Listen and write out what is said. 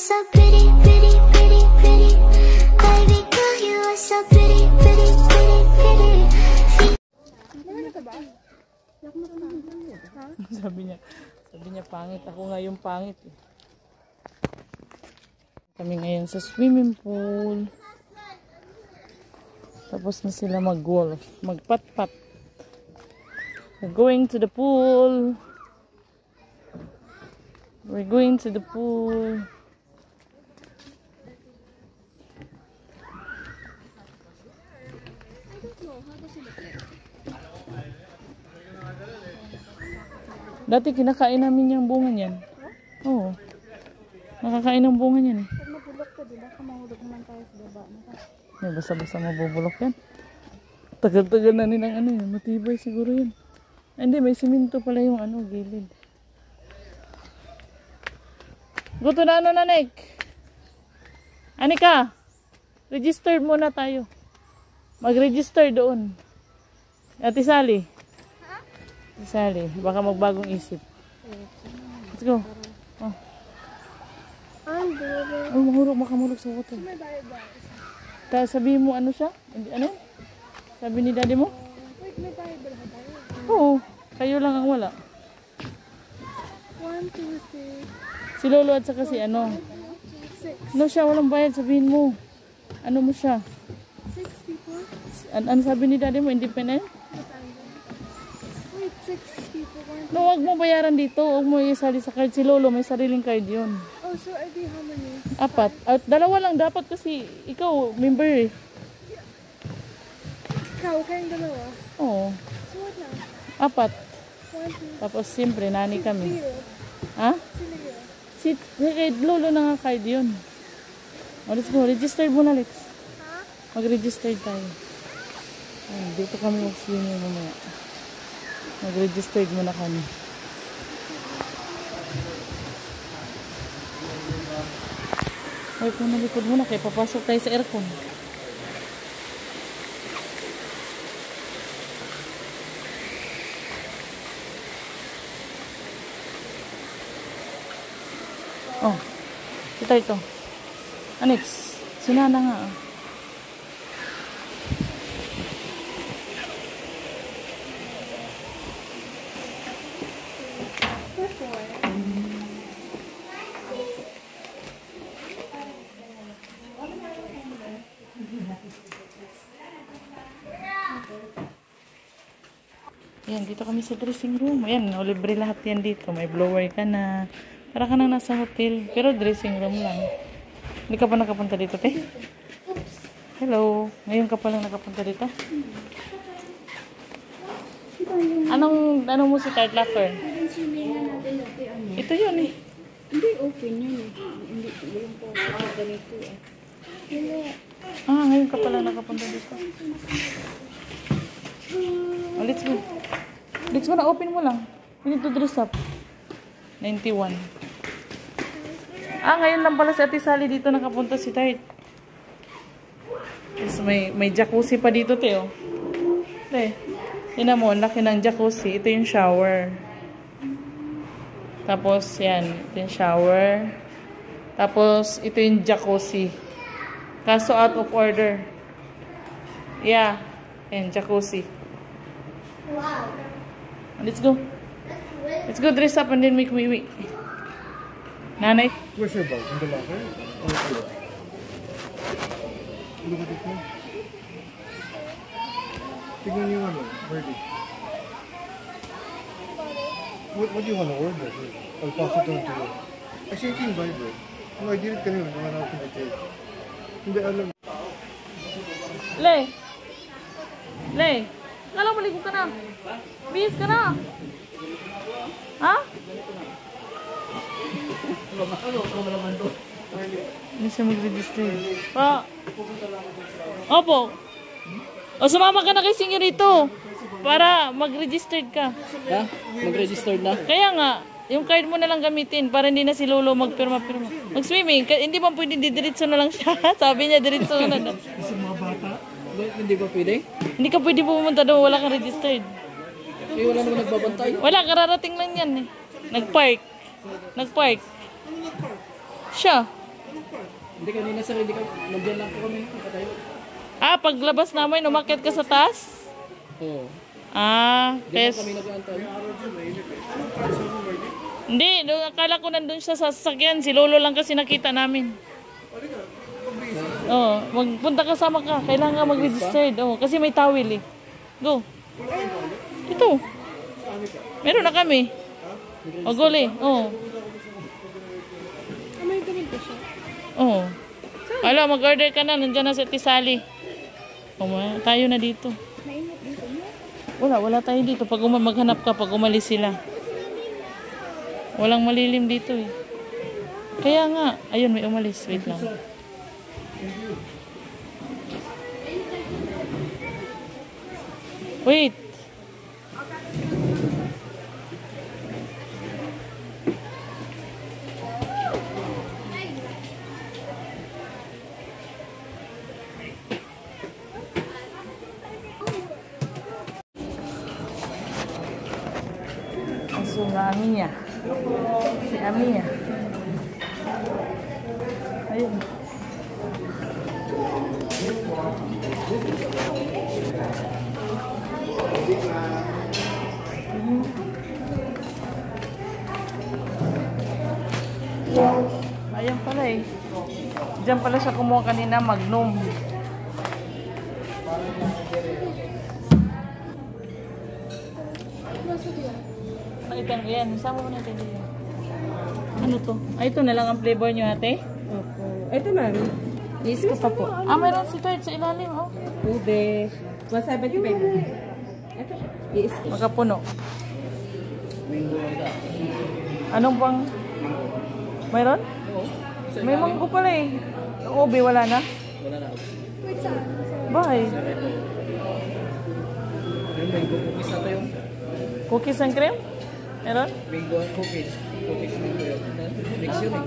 so pretty, pretty, pretty, pretty. Baby girl, you are so pretty, pretty, pretty, pretty. Sabi niya pangit. Ako nga yung pangit eh. Kami ngayon sa swimming pool. Tapos na sila mag-golf. Magpat-pat. We're going to the pool. We're going to the pool. Dati kinakain namin yung bunga niyan. Oo. Nakakain ng bunga niyan eh. Pag mabulok ka, di ba? Kamahulog naman tayo sa baba. May basta-basta mabubulok yan. Tagal-tagal na nilang ano yun. Matibay siguro yun. Hindi, may siminto pala yung ano, gilid. Gusto na ano na, Nick? Anika, registered muna tayo. Mag-register doon. Ate Sally. Ate Sally, baka magbagong isip. Let's go. Oh. Oh, makamulog sa water. Sabihin mo ano siya? Ano? Sabi ni daddy mo? Wait, may Bible ba tayo? Oo, kayo lang ang wala. 1, 2, 3. Si Lolo at saka si ano. 6. Ano siya, walang bayad, sabihin mo. Ano mo siya? 6 people? Ano sabi ni daddy mo, independent? Wait, 6 people. No, wag mo bayaran dito. Huwag mo isali sa card. Si Lolo, may sariling card yun. Oh, so I do how many? 4. At dalawa lang dapat kasi ikaw, member eh. Ikaw, kayong dalawa? Oo. So what now? 4. 1, 2, Tapos siyempre, nani kami. 0. Ha? Sino yun? Si Lolo na nga card yun. Oh, let's go. Register muna, Lex. Ha? Mag-register tayo. Ay, dito kami mag-swimming mamaya. Mag-register muna kami. Ay, kung nalikod muna, kaya papasok tayo sa aircon. Oh, ito. Anix, sinana nga. Ayan, dito kami sa dressing room. Ayan, libre lahat yan dito. May blower ka na. Para ka na nasa hotel. Pero dressing room lang. Hindi ka pa nakapunta dito, te? Hello. Ngayon ka pa lang nakapunta dito? Anong mo si Tart Locker? Ito yun eh. Hindi open yun eh. Hindi yung po ganito eh. Ah, ngayon ka pa lang nakapunta dito. Oh, let's go. Let's go na, open mo lang. We need to dress up. 91. Ah, ngayon lang pala si Ate Sally dito nakapunta si Tart. Yes, may jacuzzi pa dito, Teo. Te, tinan mo, laki ng jacuzzi. Ito yung shower. Tapos, yan. Ito yung shower. Tapos, ito yung jacuzzi. Kaso out of order. Yeah. Yan, jacuzzi. Wow. Let's go. Let's go dress up and then make me. Nanay? Where's your bag? In the locker? Look at it now. Tignan yung ano, ready. What do you want to order? I'll pass it on to you. I sent you in Bible. No, I did it kanina. Naman ako from the church. Hindi alam. Le! Kala maligo ka na. Bis ka na. Ha? Hindi siya mag-register. Pa. Opo. O sumama ka na kay senyorito. Para mag-register ka. Ha? Mag-registered na? Kaya nga, yung card mo na lang gamitin para hindi na si Lolo magpirma-pirma. Mag-swimming. Hindi ba pwede didiritso na lang siya? Sabi niya, diritso na lang. Kasi mga bata. Hindi ba pwede? Hindi ka pwede pumunta doon. Wala kang registered. Eh, wala naman nagbabantay. Wala, kararating lang yan eh. Nag-park. Siya. Hindi kanina sir, hindi ka, nandiyan lang po kami. Nakatayo. Ah, paglabas namin, umakyat ka sa taas? Oo. Ah, Diyan kes. kami nag-aantay. Hindi, akala ko nandun siya sa sasakyan. Si Lolo lang kasi nakita namin. Oo, magpunta kasama ka. Kailangan ka mag-registered. Oo, kasi may towel eh. Go. Ito. Meron na kami. O, guli. Oo. May ganito siya. Oo. Ala, mag-order ka na. Nandiyan na sa Tisali. O, tayo na dito. Mainit dito mo. Wala tayo dito. Pag maghanap ka, pag umalis sila. Walang malilim dito eh. Kaya nga, ayun may umalis. Wait lang. Wait. Aso na Amia. Si Amia. Ayun. Ayan pala eh. Diyan pala siya kumuha kanina, Magnum. Nakita mo yan. Sama mo natin dito. Ano to? Ay, ito na lang ang flavor nyo ate? Opo. Ito ma'am. Disco pa po. Ah, meron si Tart sa ilalim oh. Ube. 175. Ito. Disco. Makapuno. Anong pang? Mayroon? Oo. May manggo pala eh. Yung ube, wala na? Wala na. Bye. Yung mango cookies natin yung Cookies and cream? Meron? mango cookies. Cookies mango yun. Mix yun eh.